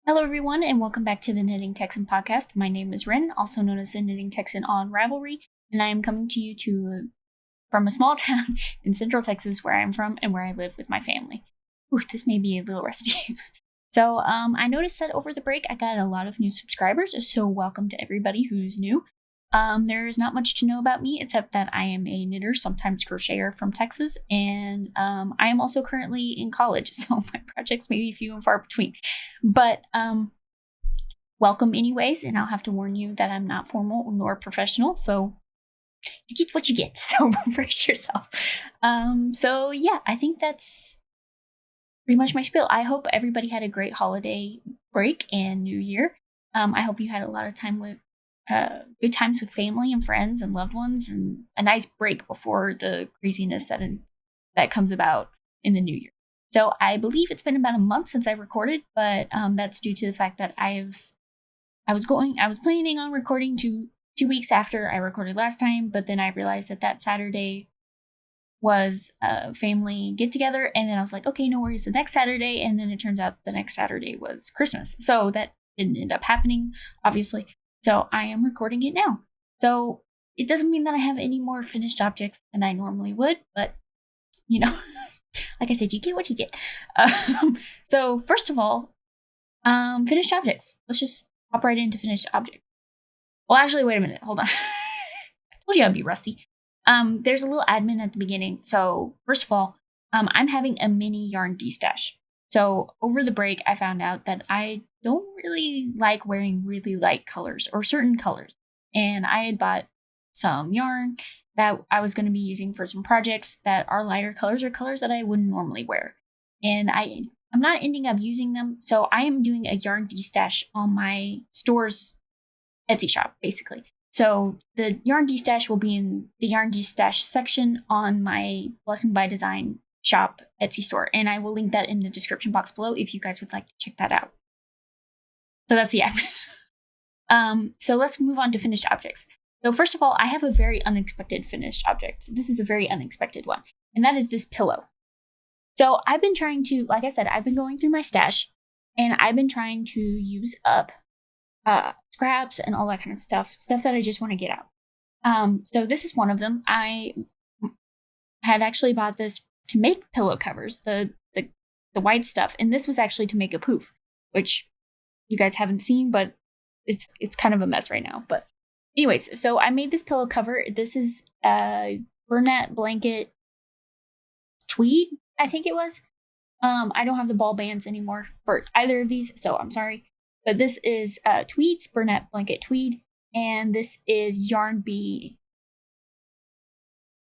Hello, everyone, and welcome back to the Knitting Texan podcast. My name is Ren, also known as the Knitting Texan on Ravelry, and I am coming to you from a small town in Central Texas where I'm from and where I live with my family. Ooh, this may be a little rusty. I noticed that over the break I got a lot of new subscribers, so welcome to everybody who's new. There's not much to know about me except that I am a knitter, sometimes crocheter from Texas, and I am also currently in college, so my projects may be few and far between. But welcome anyways, and I'll have to warn you that I'm not formal nor professional, so you get what you get, so brace yourself. I think that's pretty much my spiel. I hope everybody had a great holiday break and New Year. I hope you had a lot of time with good times with family and friends and loved ones, and a nice break before the craziness that comes about in the new year. So I believe it's been about a month since I recorded, but that's due to the fact that I was planning on recording two weeks after I recorded last time, but then I realized that Saturday was a family get together, and then I was like, okay, no worries, the next Saturday, and then it turns out the next Saturday was Christmas, so that didn't end up happening, obviously. So I am recording it now. So it doesn't mean that I have any more finished objects than I normally would, but like I said, you get what you get. So first of all, finished objects. Let's just hop right into finished objects. Well, actually, wait a minute. Hold on. I told you I'd be rusty. There's a little admin at the beginning. So first of all, I'm having a mini yarn destash. So over the break, I found out that I don't really like wearing really light colors or certain colors. And I had bought some yarn that I was going to be using for some projects that are lighter colors or colors that I wouldn't normally wear. And I'm not ending up using them. So I am doing a yarn destash on my store's Etsy shop, basically. So the yarn destash will be in the yarn destash section on my Blessing by Design shop Etsy store, and I will link that in the description box below if you guys would like to check that out. So that's the admin. So let's move on to finished objects. So first of all, I have a very unexpected finished object. This is a very unexpected one, and that is this pillow. So I've been trying to, like I said, I've been going through my stash, and I've been trying to use up scraps and all that kind of stuff that I just want to get out. So this is one of them. I had actually bought this to make pillow covers, the white stuff, and this was actually to make a poof, which you guys haven't seen, but it's kind of a mess right now. But anyways, so I made this pillow cover. This is a Burnett blanket tweed, I think it was. I don't have the ball bands anymore for either of these, so I'm sorry. But this is tweeds, Burnett blanket tweed, and this is yarn bee.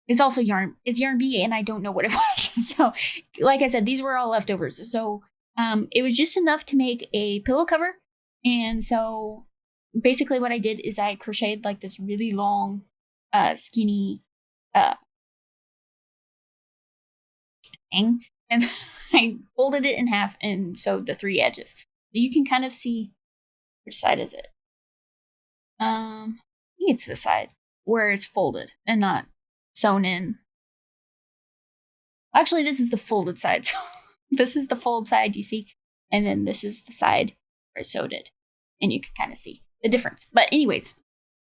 It's also yarn. It's yarn bee, and I don't know what it was. So, like I said, these were all leftovers. So, it was just enough to make a pillow cover. And so, basically, what I did is I crocheted like this really long, skinny thing, and I folded it in half and sewed the three edges. So you can kind of see which side is it. I think it's the side where it's folded and not sewn in. Actually, this is the folded side. So this is the fold side, you see, and then this is the side where I sewed it, and you can kind of see the difference. But anyways,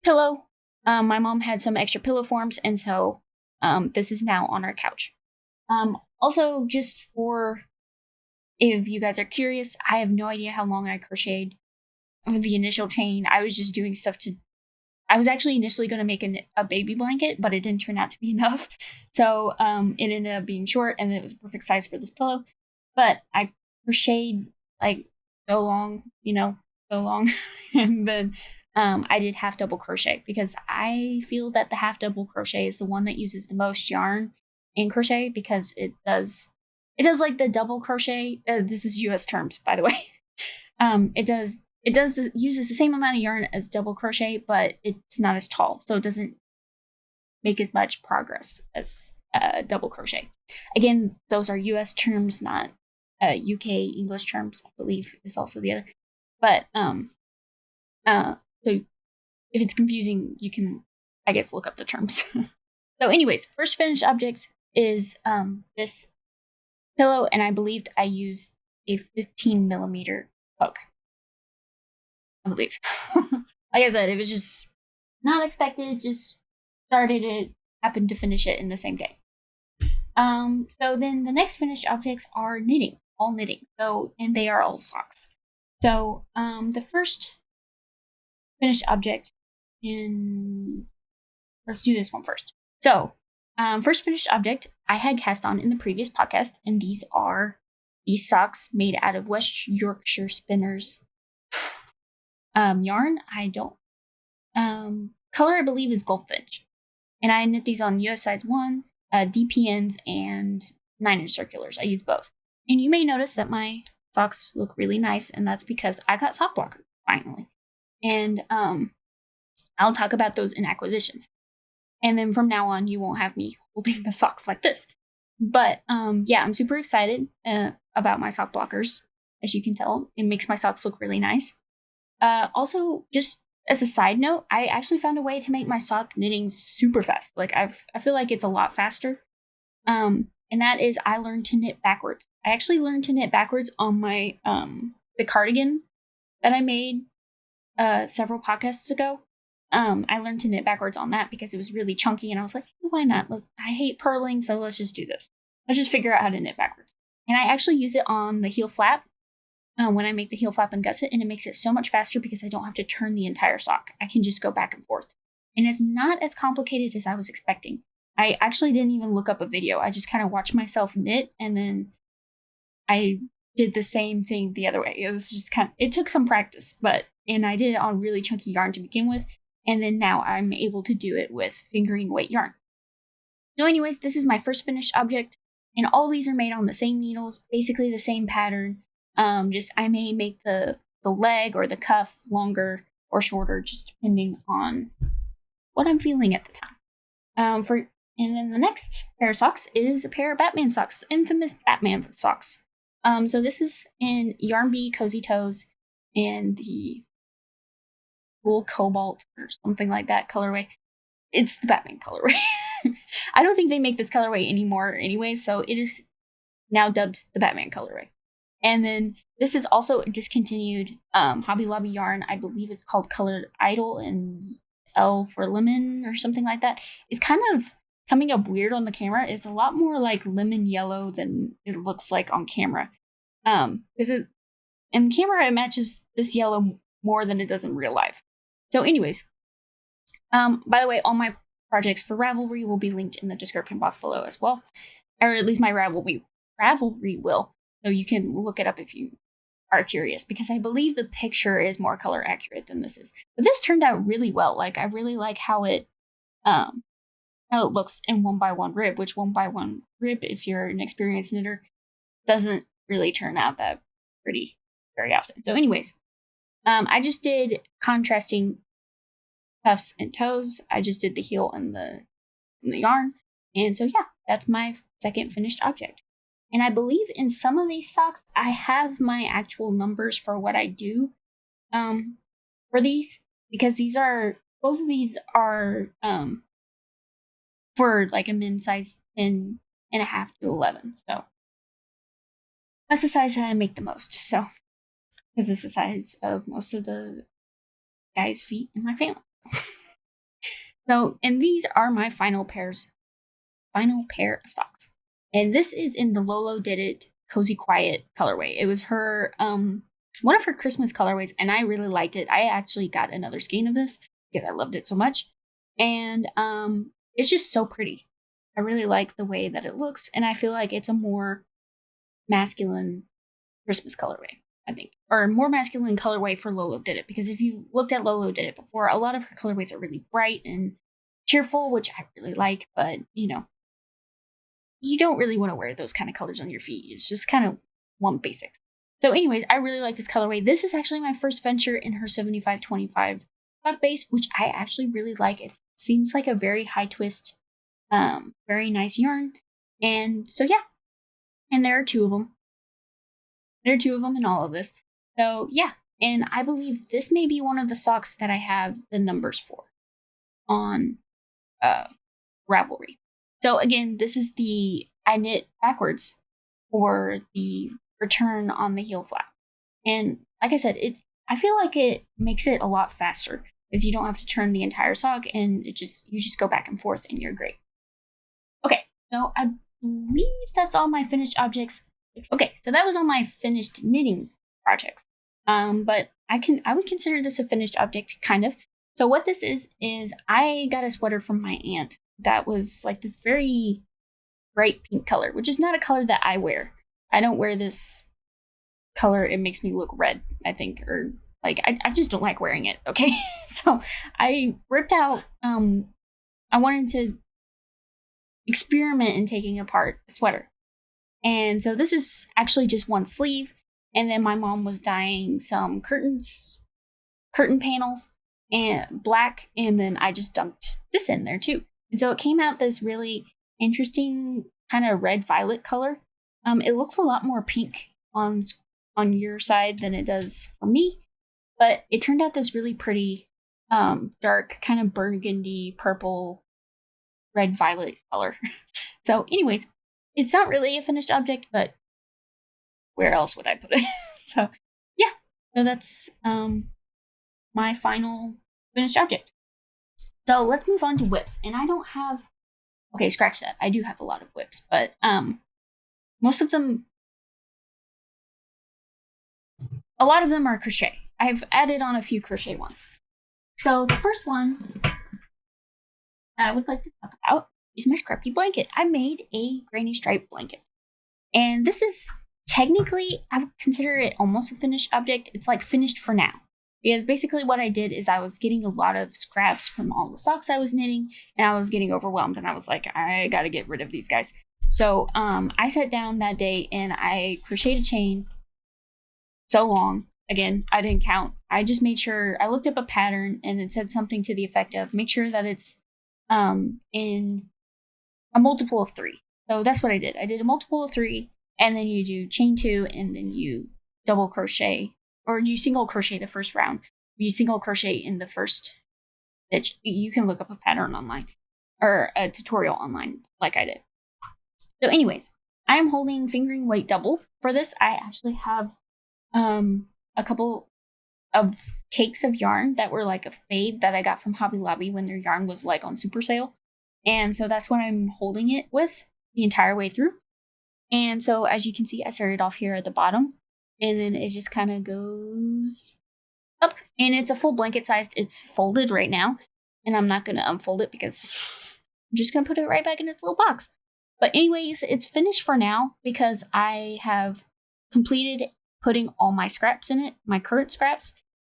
pillow. My mom had some extra pillow forms, and so this is now on our couch. Also, just for if you guys are curious, I have no idea how long I crocheted the initial chain. I was just doing stuff I was actually initially going to make a baby blanket, but it didn't turn out to be enough. So it ended up being short, and it was a perfect size for this pillow. But I crocheted like so long. And then I did half double crochet because I feel that the half double crochet is the one that uses the most yarn in crochet, because it does like the double crochet. This is US terms, by the way. It uses the same amount of yarn as double crochet, but it's not as tall, so it doesn't make as much progress as double crochet. Again, those are US terms, not UK English terms, I believe is also the other. But so if it's confusing, you can, I guess, look up the terms. So anyways, first finished object is this pillow, and I believed I used a 15 millimeter hook. I believe. Like I said, it was just not expected, just started it, happened to finish it in the same day. So then the next finished objects are knitting, all knitting. So, and they are all socks. So, the first finished object let's do this one first. So, first finished object I had cast on in the previous podcast, and these are these socks made out of West Yorkshire Spinners yarn. I don't, color I believe is Goldfinch. And I knit these on US size 1, DPNs, and 9-inch circulars. I use both. And you may notice that my socks look really nice, and that's because I got sock blockers, finally. And I'll talk about those in acquisitions. And then from now on, you won't have me holding the socks like this. But yeah, I'm super excited about my sock blockers. As you can tell, it makes my socks look really nice. Also, just as a side note, I actually found a way to make my sock knitting super fast. Like I feel like it's a lot faster. And that is I learned to knit backwards. I actually learned to knit backwards on my the cardigan that I made several podcasts ago. I learned to knit backwards on that because it was really chunky, and I was like, why not? I hate purling, so let's just do this. Let's just figure out how to knit backwards. And I actually use it on the heel flap when I make the heel flap and gusset, and it makes it so much faster because I don't have to turn the entire sock. I can just go back and forth. And it's not as complicated as I was expecting. I actually didn't even look up a video. I just kind of watched myself knit, and then I did the same thing the other way. It was just it took some practice, and I did it on really chunky yarn to begin with. And then now I'm able to do it with fingering weight yarn. So anyways, this is my first finished object. And all these are made on the same needles, basically the same pattern. Just I may make the leg or the cuff longer or shorter, just depending on what I'm feeling at the time. And then the next pair of socks is a pair of Batman socks, the infamous Batman socks. So this is in Yarn Bee Cozy Toes and the Cool Cobalt or something like that colorway. It's the Batman colorway. I don't think they make this colorway anymore anyway, so it is now dubbed the Batman colorway. And then this is also a discontinued Hobby Lobby yarn. I believe it's called Colored Idol and L for Lemon or something like that. It's kind of coming up weird on the camera. It's a lot more like lemon yellow than it looks like on camera. Because in camera it matches this yellow more than it does in real life. So anyways, by the way, all my projects for Ravelry will be linked in the description box below as well. Or at least my Ravelry will. So you can look it up if you are curious, because I believe the picture is more color accurate than this is. But this turned out really well. Like I really like how it looks in 1x1 rib, which 1x1 rib, if you're an experienced knitter, doesn't really turn out that pretty very often. So anyways, I just did contrasting cuffs and toes. I just did the heel and the yarn. And so yeah, that's my second finished object. And I believe in some of these socks, I have my actual numbers for what I do for these, because both of these are for like a men's size 10.5 to 11. So that's the size that I make the most. So, because it's the size of most of the guys' feet in my family. So, and these are my final pair of socks. And this is in the Lolo Did It Cozy Quiet colorway. It was her, one of her Christmas colorways, and I really liked it. I actually got another skein of this because I loved it so much. And it's just so pretty. I really like the way that it looks, and I feel like it's a more masculine Christmas colorway, I think. Or more masculine colorway for Lolo Did It, because if you looked at Lolo Did It before, a lot of her colorways are really bright and cheerful, which I really like, but, you know, you don't really want to wear those kind of colors on your feet. It's just kind of one basics. So anyways, I really like this colorway. This is actually my first venture in her 75-25 sock base, which I actually really like. It seems like a very high twist, very nice yarn. And so yeah, and there are two of them. There are two of them in all of this. So yeah, and I believe this may be one of the socks that I have the numbers for on Ravelry. So again, this is I knit backwards for the return on the heel flap. And like I said, I feel like it makes it a lot faster because you don't have to turn the entire sock and you just go back and forth and you're great. Okay, so I believe that's all my finished objects. Okay, so that was all my finished knitting projects. But I would consider this a finished object, kind of. So what this is I got a sweater from my aunt that was like this very bright pink color, which is not a color that I wear. I don't wear this color. It makes me look red, I think, or like I just don't like wearing it. Okay, so I ripped out. I wanted to experiment in taking apart a sweater, and so this is actually just one sleeve. And then my mom was dyeing some curtain panels and black, and then I just dumped this in there too. And so it came out this really interesting kind of red violet color. It looks a lot more pink on your side than it does for me, but it turned out this really pretty dark kind of burgundy purple red violet color. So anyways, it's not really a finished object, but where else would I put it? So yeah, so that's my final finished object. So let's move on to whips. And I don't have, okay, scratch that. I do have a lot of whips, but most of them, a lot of them are crochet. I've added on a few crochet ones. So the first one that I would like to talk about is my scrappy blanket. I made a granny stripe blanket. And this is technically, I would consider it almost a finished object. It's like finished for now. Because basically what I did is I was getting a lot of scraps from all the socks I was knitting, and I was getting overwhelmed, and I was like, I gotta get rid of these guys. So I sat down that day and I crocheted a chain so long. Again, I didn't count. I just made sure, I looked up a pattern and it said something to the effect of make sure that it's in a multiple of 3. So that's what I did. I did a multiple of 3, and then you do chain 2, and then you double crochet, or you single crochet the first round. You single crochet in the first stitch. You can look up a pattern online or a tutorial online like I did. So anyways, I am holding fingering weight double. For this, I actually have a couple of cakes of yarn that were like a fade that I got from Hobby Lobby when their yarn was like on super sale. And so that's what I'm holding it with the entire way through. And so as you can see, I started off here at the bottom, and then it just kind of goes up, and it's a full blanket sized. It's folded right now, and I'm not going to unfold it because I'm just going to put it right back in its little box. But anyways, it's finished for now because I have completed putting all my scraps in it, my current scraps.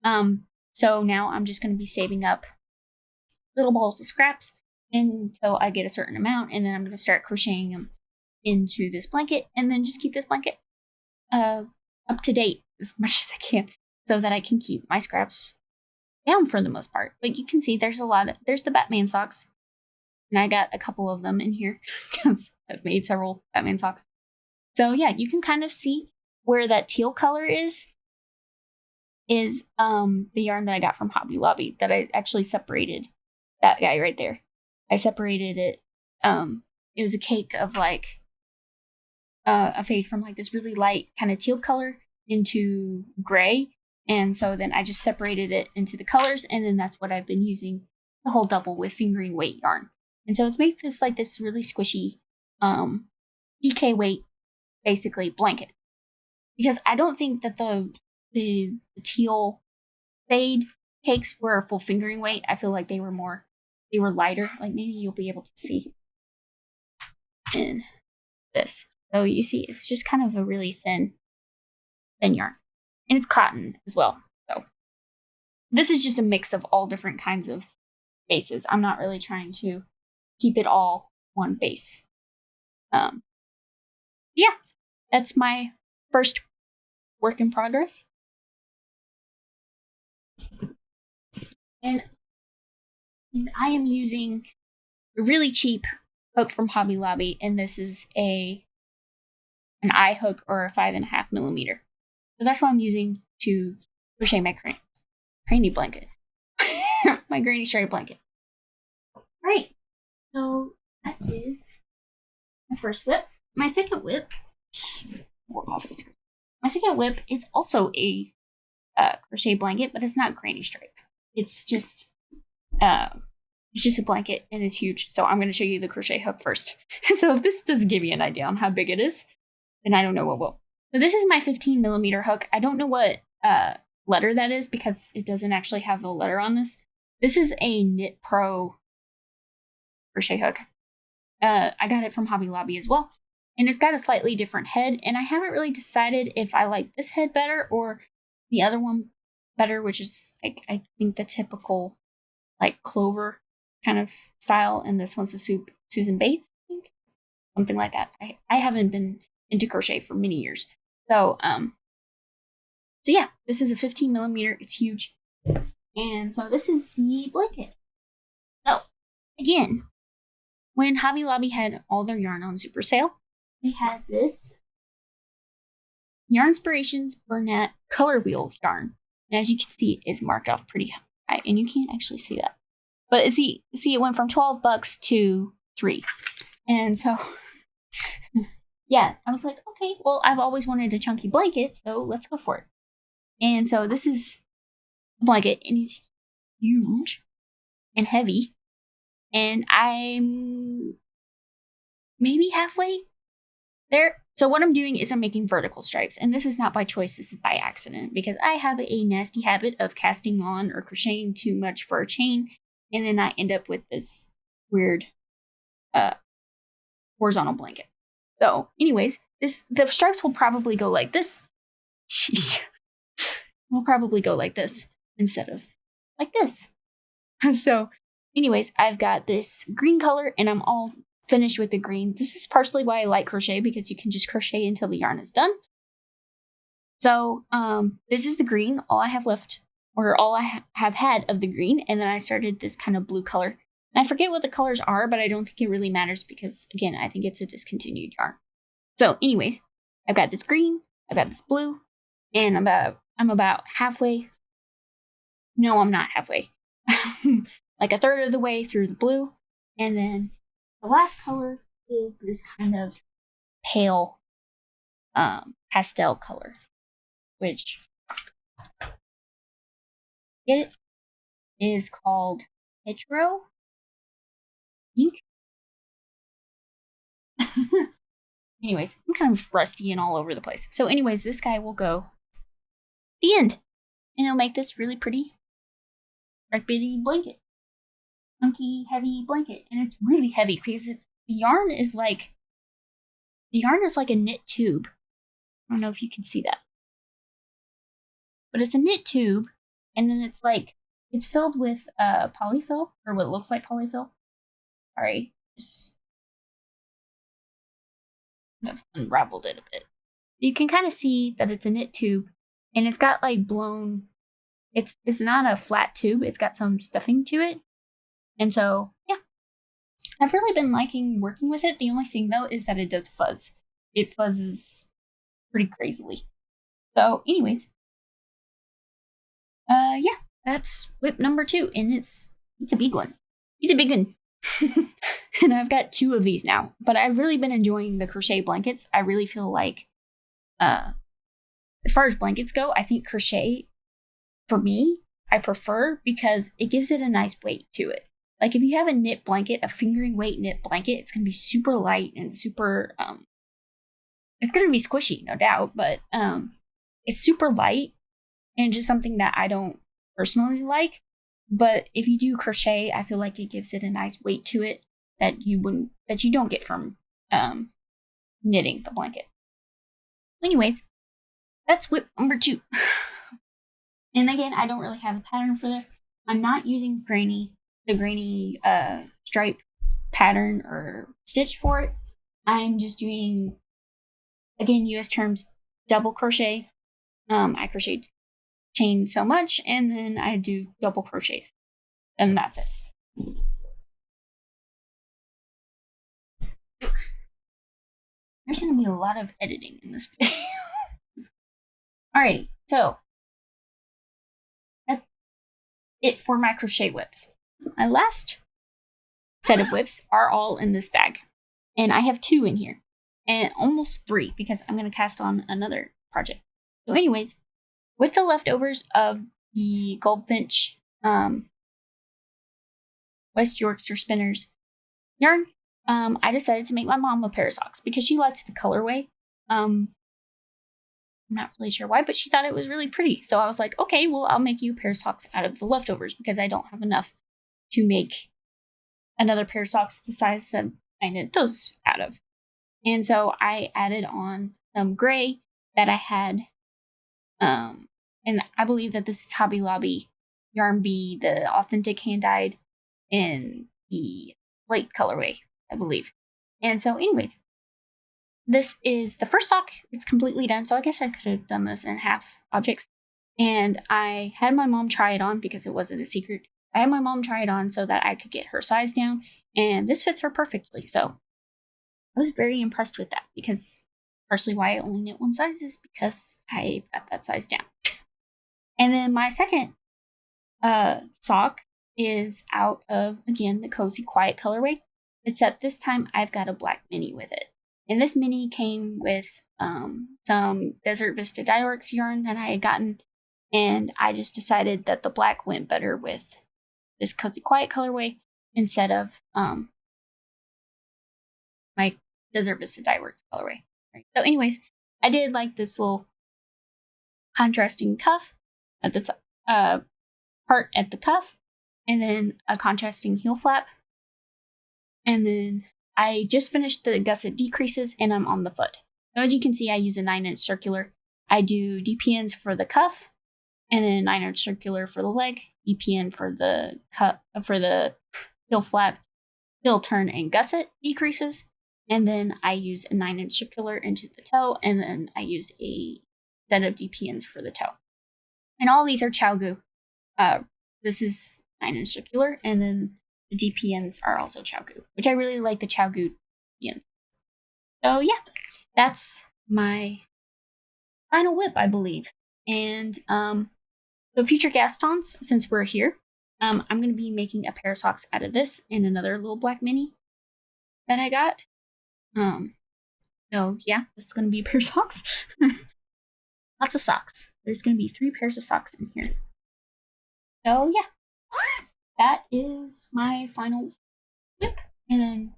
So now I'm just going to be saving up little balls of scraps until I get a certain amount, and then I'm going to start crocheting them into this blanket, and then just keep this blanket up to date as much as I can so that I can keep my scraps down for the most part. But you can see there's the Batman socks, and I got a couple of them in here because I've made several Batman socks. So yeah, you can kind of see where that teal color is the yarn that I got from Hobby Lobby that I actually separated. That guy right there. I separated it. It was a cake of like a fade from like this really light kind of teal color into gray. And so then I just separated it into the colors, and then that's what I've been using the whole double with fingering weight yarn. And so it's made this like this really squishy DK weight basically blanket. Because I don't think that the teal fade cakes were a full fingering weight. I feel like they were lighter. Like maybe you'll be able to see in this. So you see, it's just kind of a really thin yarn. And it's cotton as well. So this is just a mix of all different kinds of bases. I'm not really trying to keep it all one base. Yeah, that's my first work in progress. And I am using a really cheap hook from Hobby Lobby, and this is an eye hook or a 5.5 millimeter. So that's what I'm using to crochet my granny blanket. My granny stripe blanket. Right. So that is my first whip. My second whip, off the screen. My second whip is also a crochet blanket, but it's not granny stripe. It's just a blanket and it's huge. So I'm going to show you the crochet hook first. So if this doesn't give you an idea on how big it is, then I don't know what will. So this is my 15mm hook. I don't know what letter that is because it doesn't actually have a letter on this. This is a Knit Pro crochet hook. I got it from Hobby Lobby as well. And it's got a slightly different head. And I haven't really decided if I like this head better or the other one better, which is like, I think the typical like clover kind of style. And this one's a Susan Bates, I think. Something like that. I haven't been into crochet for many years. So yeah, this is a 15mm. It's huge. And so this is the blanket. So again, when Hobby Lobby had all their yarn on super sale, they had this Yarnspirations Bernat color wheel yarn. And as you can see, it's marked off pretty high, and you can't actually see that. But see, it went from $12 to $3. And so yeah, I was like, okay, well, I've always wanted a chunky blanket, so let's go for it. And so this is a blanket, and it's huge and heavy. And I'm maybe halfway there. So what I'm doing is I'm making vertical stripes. And this is not by choice, this is by accident. Because I have a nasty habit of casting on or crocheting too much for a chain. And then I end up with this weird horizontal blanket. So anyways, the stripes will probably go like this. Will probably go like this instead of like this. So anyways, I've got this green color and I'm all finished with the green. This is partially why I like crochet, because you can just crochet until the yarn is done. So this is the green, all I have left, or all I have had of the green. And then I started this kind of blue color. And I forget what the colors are, but I don't think it really matters because, again, I think it's a discontinued yarn. So anyways, I've got this green, I've got this blue, and I'm about halfway. No, I'm not halfway. Like a third of the way through the blue. And then the last color is this kind of pale pastel color, which it is called Petro ink. Anyways, I'm kind of rusty and all over the place. So anyways, this guy will go the end. And it'll make this really pretty red bitty blanket. Chunky, heavy blanket. And it's really heavy because the yarn is like a knit tube. I don't know if you can see that. But it's a knit tube, and then it's filled with polyfill, or what looks like polyfill. Sorry, just I've unraveled it a bit. You can kind of see that it's a knit tube, and it's got like blown. It's not a flat tube. It's got some stuffing to it, and so yeah, I've really been liking working with it. The only thing though is that it does fuzz. It fuzzes pretty crazily. So, anyways, yeah, that's whip number 2, and it's a big one. It's a big one. And I've got 2 of these now, but I've really been enjoying the crochet blankets. I really feel like, as far as blankets go, I think crochet, for me, I prefer because it gives it a nice weight to it. Like if you have a knit blanket, a fingering weight knit blanket, it's going to be super light and super, it's going to be squishy, no doubt, but it's super light and just something that I don't personally like. But if you do crochet, I feel like it gives it a nice weight to it that you don't get from knitting the blanket. Anyways, that's whip number 2. And again, I don't really have a pattern for this. I'm not using the granny stripe pattern or stitch for it. I'm just doing, again, US terms, double crochet. I crochet chain so much, and then I do double crochets, and that's it. There's going to be a lot of editing in this video. Alrighty, so that's it for my crochet whips. My last set of whips are all in this bag, and I have 2 in here, and almost 3 because I'm going to cast on another project. So anyways, with the leftovers of the Goldfinch West Yorkshire Spinners yarn, I decided to make my mom a pair of socks because she liked the colorway. I'm not really sure why, but she thought it was really pretty. So I was like, okay, well, I'll make you a pair of socks out of the leftovers because I don't have enough to make another pair of socks the size that I knit those out of. And so I added on some gray that I had, and I believe that this is Hobby Lobby Yarn Bee, the authentic hand-dyed in the slate colorway, I believe. And so anyways, this is the first sock. It's completely done. So I guess I could have done this in half objects. And I had my mom try it on because it wasn't a secret. I had my mom try it on so that I could get her size down. And this fits her perfectly. So I was very impressed with that because partially why I only knit one size is because I got that size down. And then my second sock is out of, again, the Cozy Quiet colorway. Except this time I've got a black mini with it. And this mini came with some Desert Vista Dyeworks yarn that I had gotten. And I just decided that the black went better with this Cozy Quiet colorway instead of my Desert Vista Dyeworks colorway. Right. So anyways, I did like this little contrasting cuff at the part at the cuff, and then a contrasting heel flap. And then I just finished the gusset decreases and I'm on the foot. So as you can see, I use a 9-inch circular. I do DPNs for the cuff and then 9-inch circular for the leg, DPN for the heel flap, heel turn, and gusset decreases. And then I use a 9-inch circular into the toe, and then I use a set of DPNs for the toe. And all these are ChowGoo. This is 9-inch circular, and then the DPNs are also ChowGoo, which I really like the ChowGoo DPNs. So yeah, that's my final whip, I believe. And so future Gastons, since we're here, I'm going to be making a pair of socks out of this and another little black mini that I got. So yeah, this is going to be a pair of socks. Lots of socks. There's going to be 3 pairs of socks in here. So yeah, that is my final whip. And then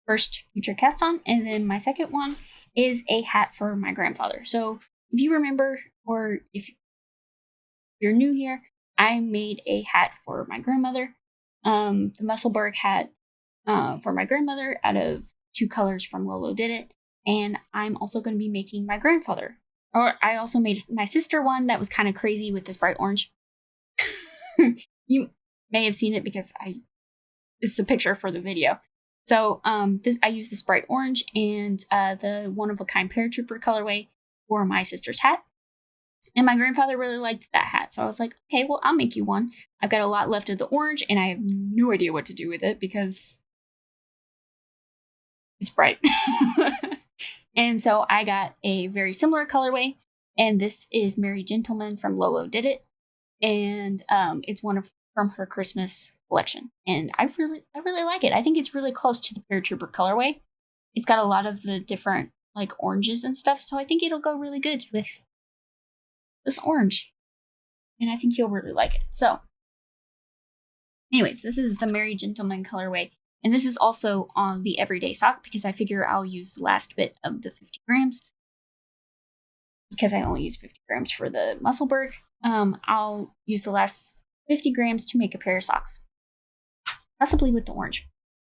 first future cast on, and then my second one is a hat for my grandfather. So if you remember, or if you're new here, I made a hat for my grandmother. The Musselburgh hat for my grandmother out of 2 colors from Lolo Did It. And I'm also going to be making my grandfather. Or I also made my sister one that was kind of crazy with this bright orange. You may have seen it because this is a picture for the video. So I use this bright orange and the one-of-a-kind paratrooper colorway for my sister's hat. And my grandfather really liked that hat. So I was like, okay, well, I'll make you one. I've got a lot left of the orange and I have no idea what to do with it because it's bright. And so I got a very similar colorway. And this is Merry Gentleman from Lolo Did It. And it's one from her Christmas collection. And I really like it. I think it's really close to the Paratrooper colorway. It's got a lot of the different like oranges and stuff. So I think it'll go really good with this orange. And I think you'll really like it. So anyways, this is the Merry Gentleman colorway. And this is also on the everyday sock because I figure I'll use the last bit of the 50 grams. Because I only use 50 grams for the Musselburgh. I'll use the last 50 grams to make a pair of socks. Possibly with the orange.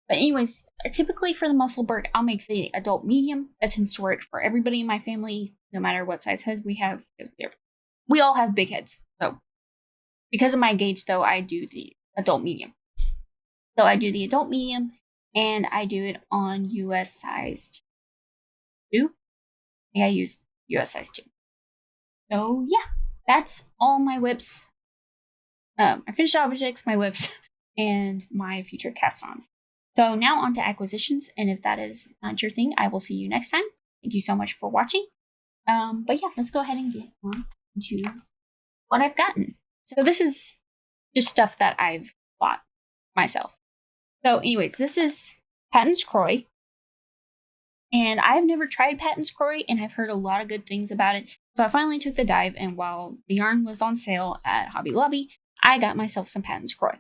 But anyways, typically for the Musselburgh, I'll make the adult medium. That tends to work for everybody in my family, no matter what size head we have. We all have big heads. So because of my gauge, though, I do the adult medium. So I do the adult medium, and I do it on US size 2. Yeah, I use US size 2. So yeah, that's all my whips. My finished objects, my whips, and my future cast-ons. So now on to acquisitions, and if that is not your thing, I will see you next time. Thank you so much for watching. But yeah, let's go ahead and get on to what I've gotten. So this is just stuff that I've bought myself. So anyways, this is Patton's Croy. And I've never tried Patton's Croy, and I've heard a lot of good things about it. So I finally took the dive, and while the yarn was on sale at Hobby Lobby, I got myself some Patton's Croy.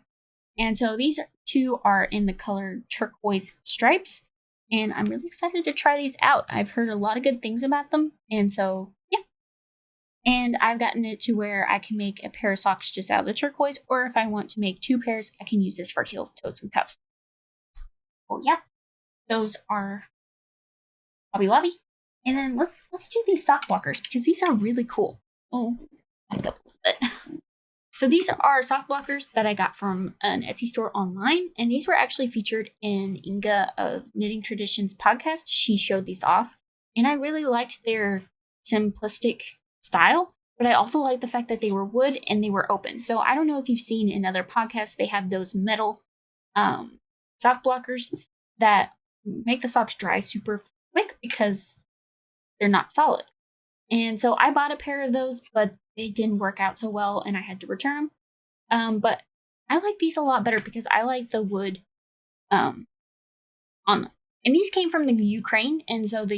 And so these two are in the color turquoise stripes, and I'm really excited to try these out. I've heard a lot of good things about them, and so yeah. And I've gotten it to where I can make a pair of socks just out of the turquoise, or if I want to make 2 pairs, I can use this for heels, toes, and cuffs. Oh yeah, those are Hobby Lobby. And then let's do these sock blockers because these are really cool. Oh, back up a little bit. So these are sock blockers that I got from an Etsy store online, and these were actually featured in Inga of Knitting Traditions podcast. She showed these off, and I really liked their simplistic style, but I also liked the fact that they were wood and they were open. So I don't know if you've seen in other podcasts, they have those metal sock blockers that make the socks dry super quick because they're not solid. And so I bought a pair of those, but they didn't work out so well and I had to return them. But I like these a lot better because I like the wood on them. And these came from the Ukraine, and so the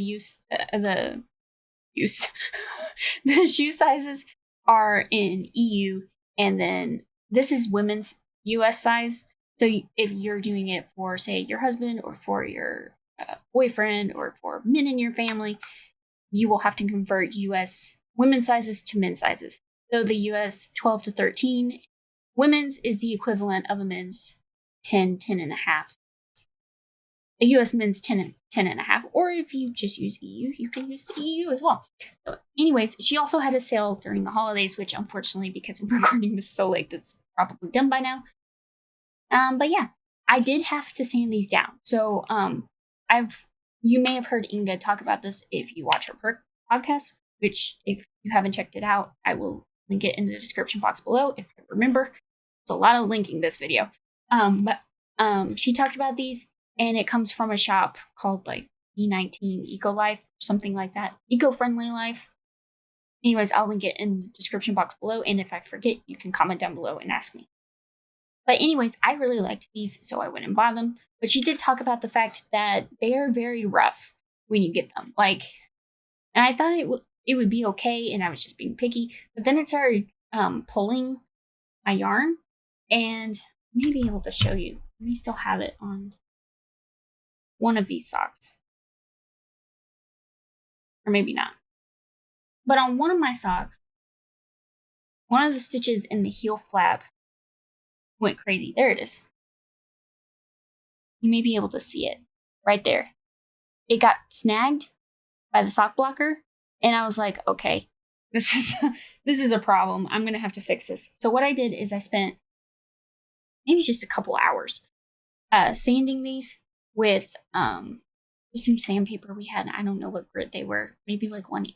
the shoe sizes are in EU, and then this is women's US size. So if you're doing it for, say, your husband or for your boyfriend or for men in your family, you will have to convert US women's sizes to men's sizes. So the US 12 to 13 women's is the equivalent of a men's 10, 10 and a half. A US men's 10 and a half. Or if you just use EU, you can use the EU as well. So anyways, she also had a sale during the holidays, which unfortunately, because I'm recording this so late, that's probably done by now. But yeah, I did have to sand these down. So you may have heard Inga talk about this if you watch her podcast, which if you haven't checked it out, I will link it in the description box below if I remember. It's a lot of linking this video. But she talked about these, and it comes from a shop called like E19 Eco Life, something like that. Eco-friendly life. Anyways, I'll link it in the description box below, and if I forget, you can comment down below and ask me. But anyways, I really liked these, so I went and bought them. But she did talk about the fact that they are very rough when you get them. And I thought it would be okay, and I was just being picky. But then it started pulling my yarn, and I may be able to show you. I may still have it on one of these socks. Or maybe not. But on one of my socks, one of the stitches in the heel flap went crazy. There it is. You may be able to see it right there. It got snagged by the sock blocker, and I was like, okay, this is a problem. I'm gonna have to fix this. So what I did is I spent maybe just a couple hours sanding these with just some sandpaper we had. I don't know what grit they were. Maybe like one.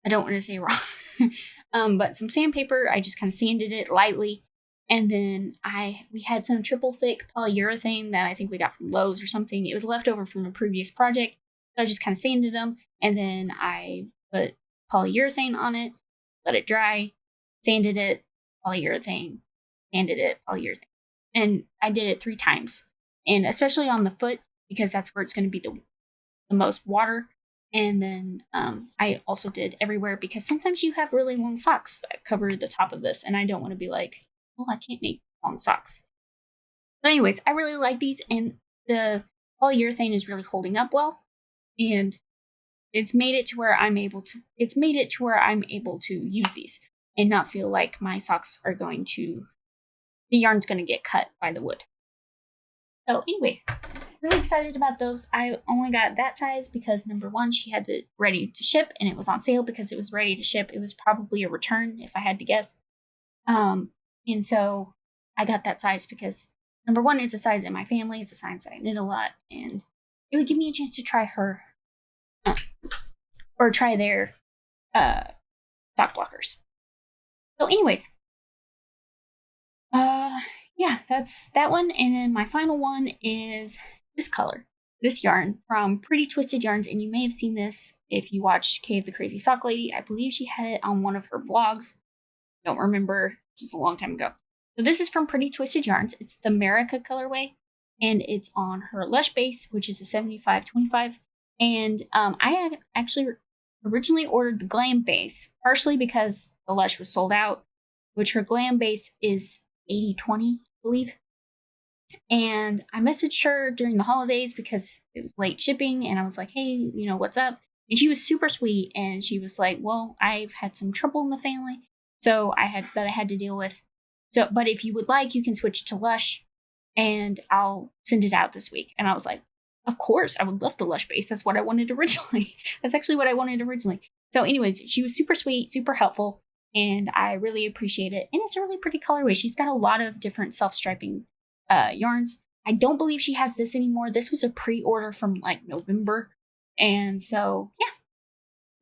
I don't want to say wrong. But some sandpaper. I just kind of sanded it lightly. And then we had some triple thick polyurethane that I think we got from Lowe's or something. It was leftover from a previous project. So I just kind of sanded them. And then I put polyurethane on it, let it dry, sanded it, polyurethane, sanded it, polyurethane. And I did it 3 times. And especially on the foot, because that's where it's going to be the most water. And then I also did everywhere because sometimes you have really long socks that cover the top of this. And I don't want to be like, well, I can't make long socks. But anyways, I really like these, and the polyurethane is really holding up well, and it's made it to where I'm able to use these and not feel like my socks are the yarn's going to get cut by the wood. So anyways, really excited about those. I only got that size because number one, she had it ready to ship, and it was on sale because it was ready to ship. It was probably a return if I had to guess. And so I got that size because, number one, it's a size in my family. It's a size that I knit a lot. And it would give me a chance to try her, or try their sock blockers. So anyways, yeah, that's that one. And then my final one is this color, this yarn from Pretty Twisted Yarns. And you may have seen this if you watched Kay of the Crazy Sock Lady. I believe she had it on one of her vlogs. Don't remember, just a long time ago. So this is from Pretty Twisted Yarns. It's the America colorway, and it's on her Lush base, which is a 75-25. And I had actually originally ordered the Glam base, partially because the Lush was sold out, which her Glam base is 80/20, I believe. And I messaged her during the holidays because it was late shipping, and I was like, hey, what's up? And she was super sweet, and she was like, well, I've had some trouble in the family, that I had to deal with. So, but if you would like, you can switch to Lush, and I'll send it out this week. And I was like, of course, I would love the Lush base. That's what I wanted originally. That's actually what I wanted originally. So anyways, she was super sweet, super helpful, and I really appreciate it. And it's a really pretty colorway. She's got a lot of different self-striping yarns. I don't believe she has this anymore. This was a pre-order from like November. And so, yeah,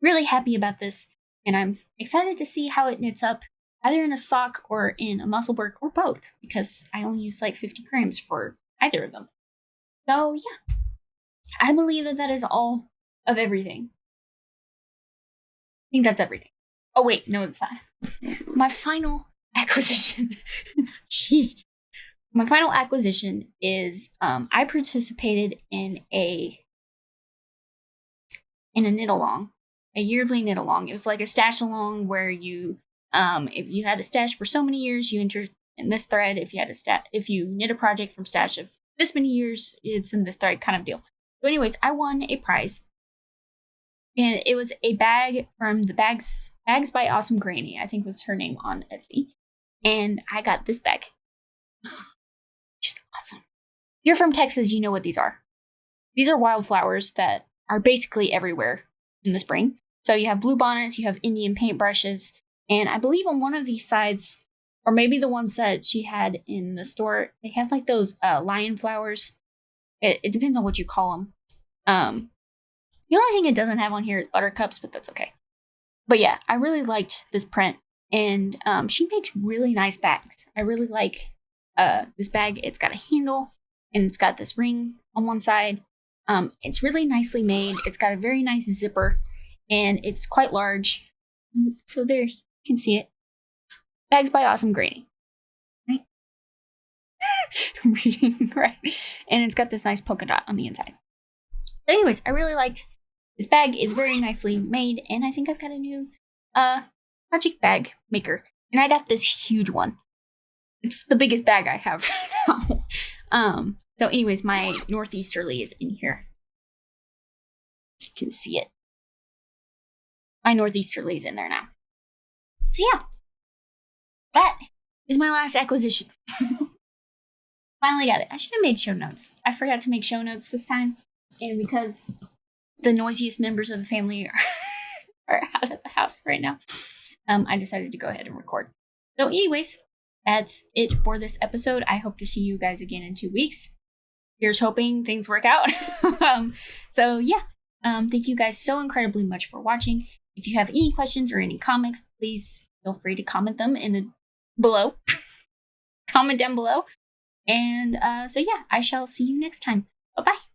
really happy about this. And I'm excited to see how it knits up, either in a sock or in a muscle work or both, because I only use like 50 grams for either of them. So, yeah, I believe that is all of everything. I think that's everything. Oh, wait, no, it's not. My final acquisition. Jeez. My final acquisition is I participated in a knit along, a yearly knit along. It was like a stash along where you, if you had a stash for so many years, you entered in this thread. If you knit a project from stash of this many years, it's in this thread kind of deal. So, anyways, I won a prize, and it was a bag from the Bags by Awesome Granny, I think was her name on Etsy, and I got this bag. Just awesome. If you're from Texas, you know what these are. These are wildflowers that are basically everywhere in the spring. So you have blue bonnets, you have Indian paintbrushes, and I believe on one of these sides, or maybe the ones that she had in the store, they have like those lion flowers. It depends on what you call them. The only thing it doesn't have on here is buttercups, but that's okay. But yeah, I really liked this print, and she makes really nice bags. I really like this bag. It's got a handle, and it's got this ring on one side. It's really nicely made. It's got a very nice zipper, and it's quite large. So there, you can see it. Bags by Awesome Granny. Right? I'm reading, right? And it's got this nice polka dot on the inside. So anyways, I really liked this bag. It's very nicely made, and I think I've got a new project bag maker. And I got this huge one. It's the biggest bag I have now. So anyways, my northeasterly is in here. You can see it. My northeasterly is in there now. So yeah, that is my last acquisition. Finally got it. I should have made show notes. I forgot to make show notes this time. And because the noisiest members of the family are out of the house right now, I decided to go ahead and record. So anyways, that's it for this episode. I hope to see you guys again in 2 weeks. Here's hoping things work out. So yeah, thank you guys so incredibly much for watching. If you have any questions or any comments, please feel free to comment them below. Comment down below. And so yeah, I shall see you next time. Bye-bye.